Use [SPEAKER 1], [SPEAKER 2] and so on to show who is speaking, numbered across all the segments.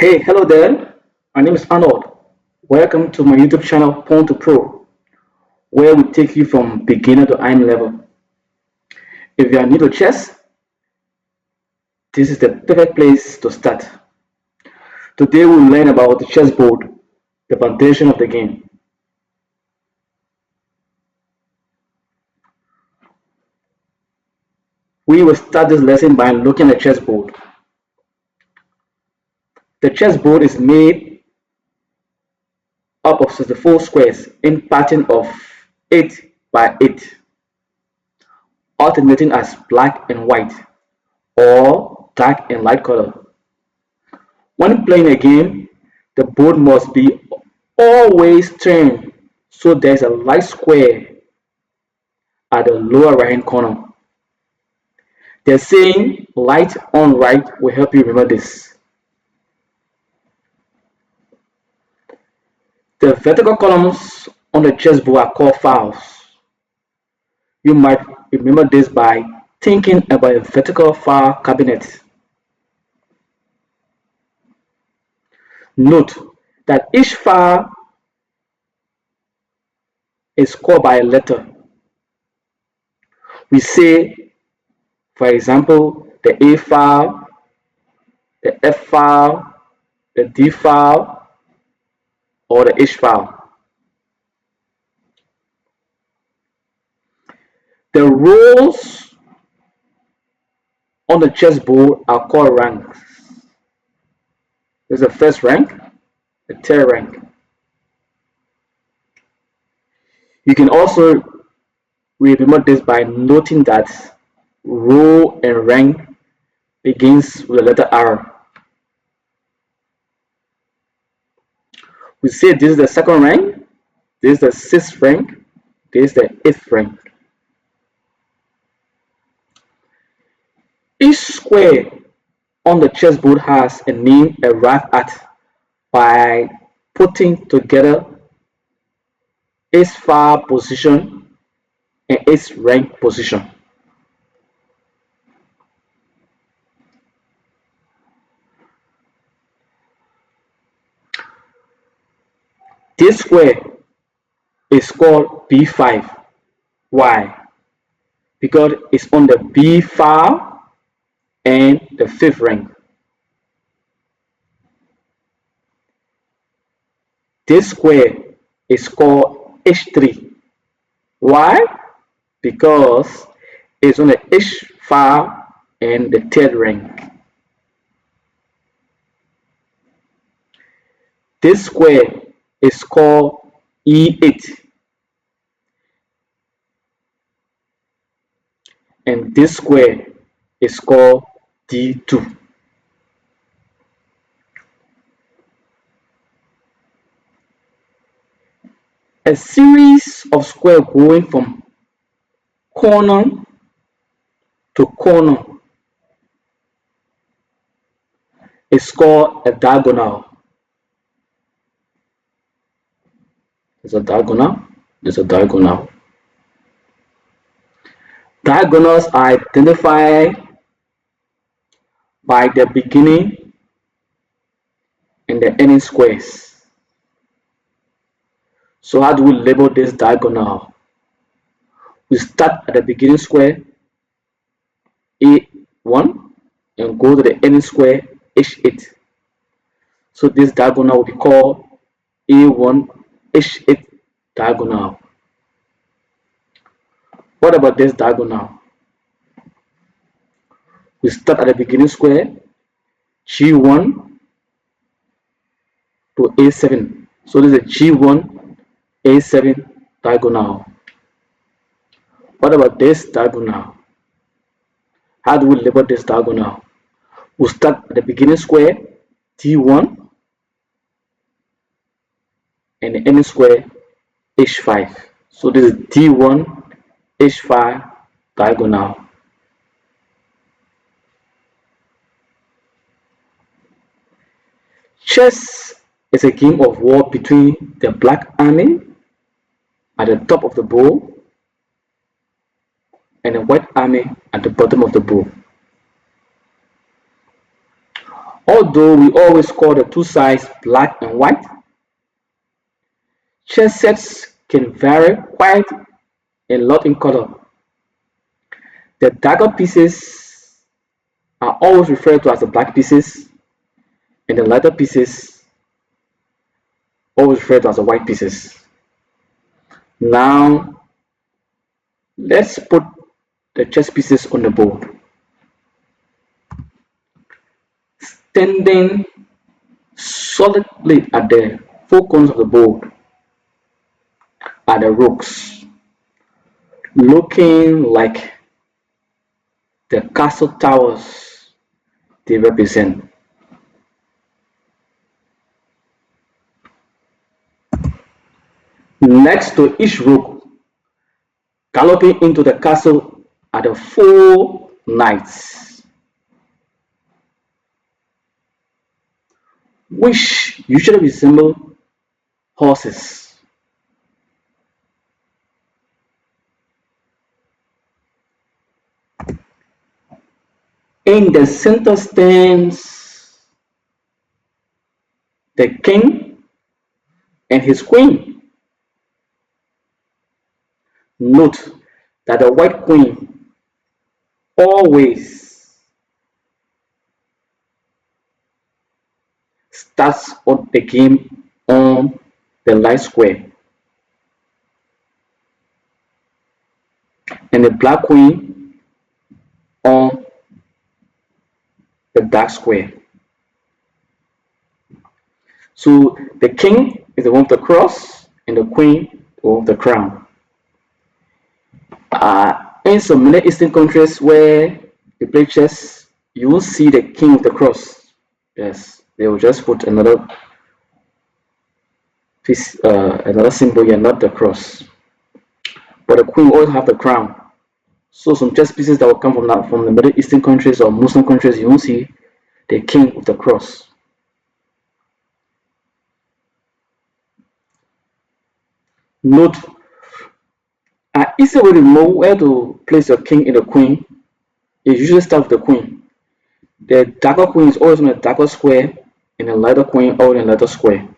[SPEAKER 1] Hey, hello there. My name is Arnold. Welcome to my YouTube channel, Pawn to Pro, where we take you from beginner to high level. If you are new to chess, this is the perfect place to start. Today we'll learn about the chessboard, the foundation of the game. We will start this lesson by looking at the chessboard. The chessboard is made up of 64 squares in pattern of 8 by 8, alternating as black and white or dark and light color. When playing a game, the board must be always turned so there's a light square at the lower right hand corner. The saying light on right will help you remember this. The vertical columns on the chessboard are called files. You might remember this by thinking about a vertical file cabinet. Note that each file is called by a letter. We say, for example, the A file, the F file, the D file, or the H file. The rows on the chessboard are called ranks. There's the first rank, the third rank. You can also remember this by noting that row and rank begins with the letter R. We say this is the second rank, this is the sixth rank, this is the eighth rank. Each square on the chessboard has a name arrived at by putting together its file position and its rank position. This square is called B5. Why? Because it's on the B file and the fifth rank. This square is called H3. Why? Because it's on the H file and the third rank. This square is called E8. And this square is called D2. A series of squares going from corner to corner is called a diagonal. There's a diagonal, there's a diagonal. Diagonals are identified by the beginning and the ending squares. So how do we label this diagonal? We start at the beginning square A1 and go to the ending square H8. So this diagonal will be called A1 H8 diagonal. What about this diagonal? We start at the beginning square G1 to A7. So this is a G1 A7 diagonal. What about this diagonal? How do we label this diagonal? We start at the beginning square D1 and the ending square H5. So this is D1 H5 diagonal. Chess is a game of war between the black army at the top of the board and the white army at the bottom of the board. Although we always call the two sides black and white, chess sets can vary quite a lot in color. The darker pieces are always referred to as the black pieces, and the lighter pieces always referred to as the white pieces. Now, let's put the chess pieces on the board. Standing solidly at the four corners of the board are the rooks, looking like the castle towers they represent. Next to each rook, galloping into the castle are the four knights, which usually resemble horses. In the center stands the king and his queen. Note that the white queen always starts on the game on the light square, and the black queen on the dark square. So the king is the one with the cross and the queen the one with the crown. In some Middle Eastern countries where they play chess, you will see the king with the cross. Yes, they will just put another piece, another symbol here, not the cross. But the queen will always have the crown. So some chess pieces that will come from the Middle Eastern countries or Muslim countries, you will see the king with the cross. Note, an easy way to know where to place your king and the queen is usually start with the queen. The darker queen is always on a darker square and the lighter queen always in a lighter square.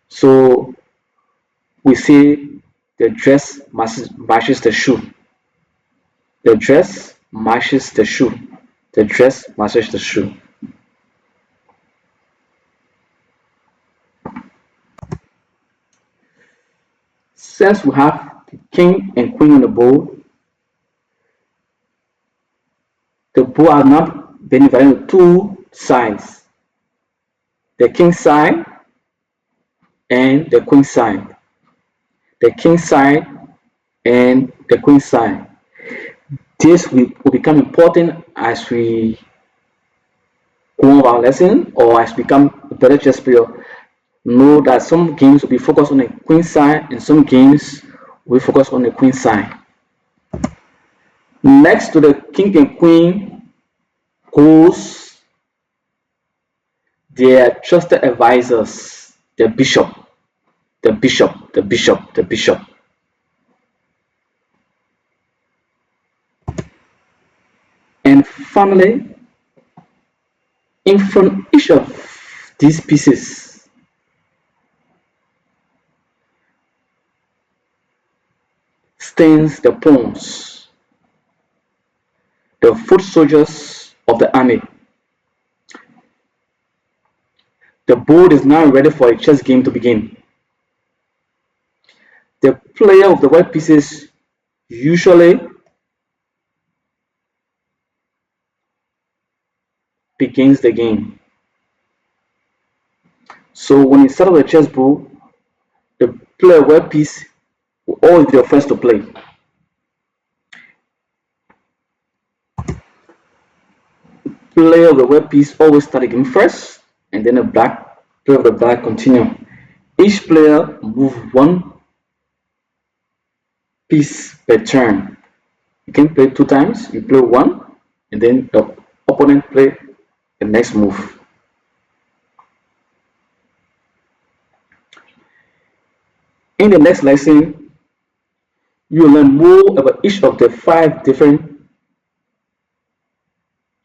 [SPEAKER 1] So we say the dress matches the shoe. The dress matches the shoe. The dress matches the shoe. Since we have the king and queen on the board, the board has now been divided into two sides, the king side and the queen side. The king side and the queen side. This will become important as we go on our lesson or as we become a better chess player. Know that some games will be focused on the queen side and some games will focus on the queen side. Next to the king and queen goes their trusted advisors, the bishop, the bishop, the bishop, the bishop. And finally, in front each of these pieces stands the pawns, the foot soldiers of the army. The board is now ready for a chess game to begin. The player of the white pieces usually begins the game. So when you start with the chessboard, the player of white piece will always be the first to play. Player of the white piece always start the game first, and then the black player of the black continue. Each player move one piece per turn. You can play two times. You play one, and then the opponent play the next move. In the next lesson, you will learn more about each of the 5 different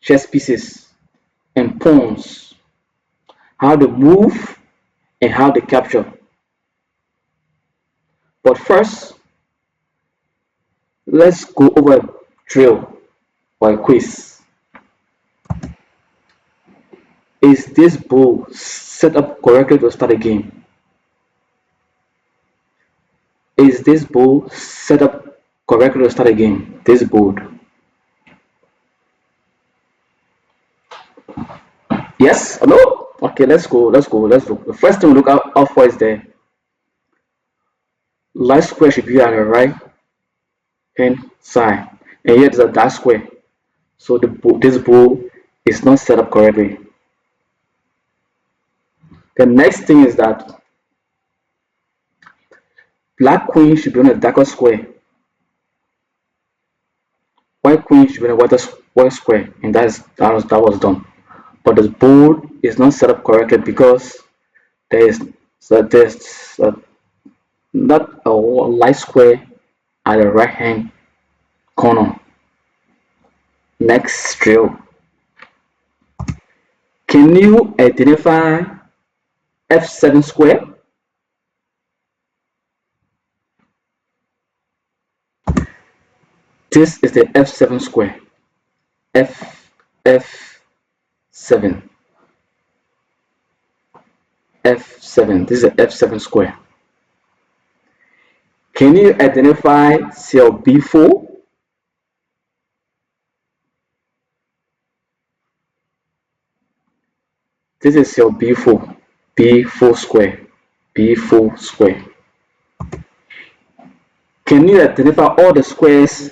[SPEAKER 1] chess pieces and pawns, how they move and how they capture. But first, let's go over a drill or a quiz. Is this board set up correctly to start a game? Is this board set up correctly to start a game? This board. Yes? Hello? Okay, let's go. Let's look. The first thing we look out for is the light square should be at the right hand side. And here there's a dark square. So this board is not set up correctly. The next thing is that black queen should be on a darker square. White queen should be on a white square. And that was done. But the board is not set up correctly because there's not a light square at the right hand corner. Next drill. Can you identify f7 square? This is the f7 square. f7 f7. This is the f7 square. Can you identify cell b4? This is cell b4. b4 square. b4 square. Can you identify all the squares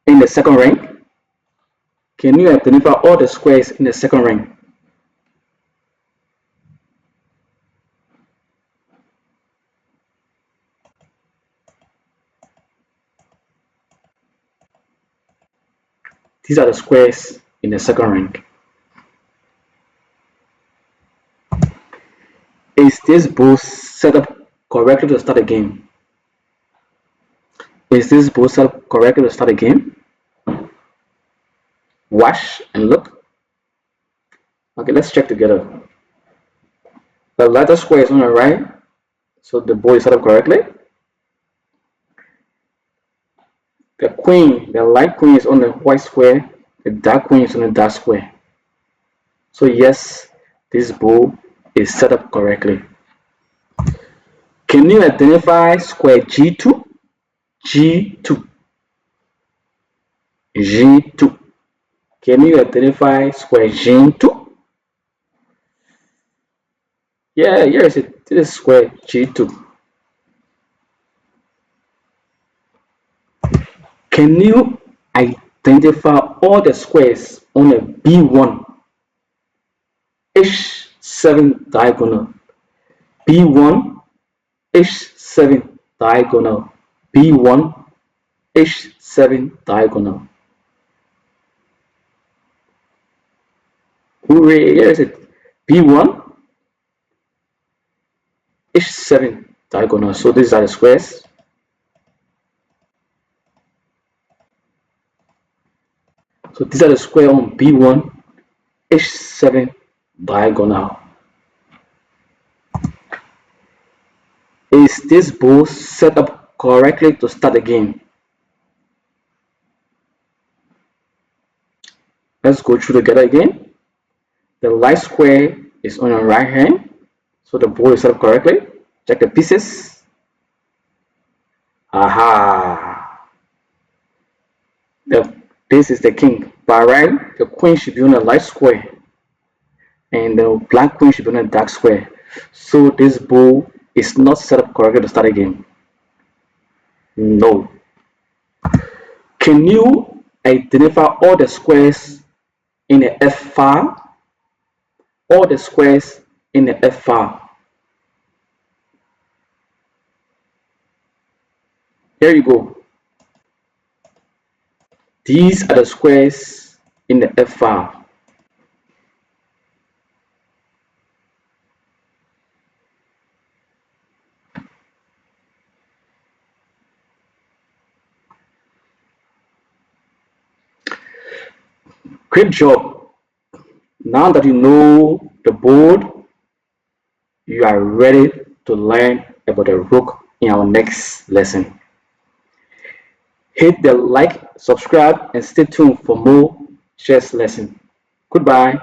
[SPEAKER 1] in the second rank? Can you identify all the squares in the second rank? These are the squares in the second rank. Is this board set up correctly to start a game? Is this board set up correctly to start a game? Watch and look. Okay, let's check together. The letter square is on the right, so the board is set up correctly. The light queen is on the white square, the dark queen is on the dark square. So yes, this board is set up correctly. Can you identify square G2? G2. G2. Can you identify square G2? Yeah, yes, it is square G2. Can you identify all the squares on a B1 H7 diagonal? B1 H7 diagonal. B1 H7 diagonal. Hooray, here is it. B1 H7 diagonal. So these are the squares. So these are the square on B1 H7 diagonal. Is this board set up correctly to start the game? Let's go through together again. The light square is on your right hand, so the board is set up correctly. Check the pieces. Aha! This is the king. By right, the queen should be on a light square, and the black queen should be on a dark square. So this board is not set up correctly to start a game. No. Can you identify all the squares in the F file? All the squares in the F file. Here you go. These are the squares in the F file. Great job. Now that you know the board, you are ready to learn about the rook in our next lesson. Hit the like, subscribe, and stay tuned for more chess lessons. Goodbye.